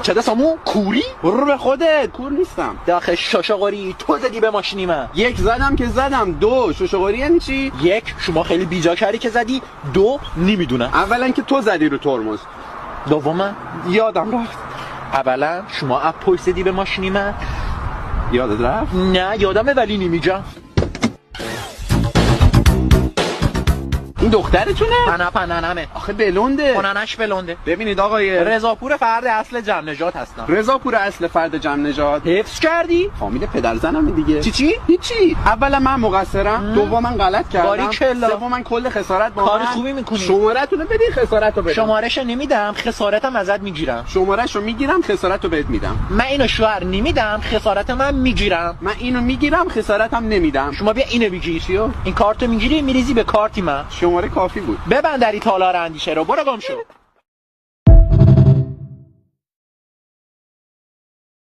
چه سامو کوری؟ برو به خودت. کور نیستم. داخل شاشاقاری تو زدی به ماشینی من. یک زدم که زدم. دو شوشوغوری یعنی چی؟ یک شما خیلی بیجا کردی که زدی. دو نمیدونم. اولا که تو زدی رو ترمز. دوما یادم رفت. اولا شما اپ پشت زدی به ماشینی من. یادت رفت؟ نه یادمه ولی نمیگم. این دخترتونه؟ پننمه. آخه بلونده. پننش بلونده. ببینید آقای رضاپور فرد اصل جمع نجات هستم. رضاپور اصل فرد جمع نجات. حفظ کردی؟ فامیل پدر زنمه دیگه. چی؟ هیچی. اولا من مقصرم، دوم من غلط کردم، باریکلا. سوم من کل خسارت با کار من. خوبی میکنی. شماره‌تون رو بدین، خسارت رو بدم. شمارهشو نمیدم، خسارتم ازت میگیرم. شماره‌شو میگیرم، خسارت رو بهت میدم. من اینو شوهر نمیدم، خسارت من میگیرم. من اینو میگیرم، خسارتم نمیدم. شما بیا اینو بگیر. چیو؟ این کارتو میگیری میریزی به کارتی من. شماره کافی بود. ببند دری تالار اندیشه رو. برو گم شو.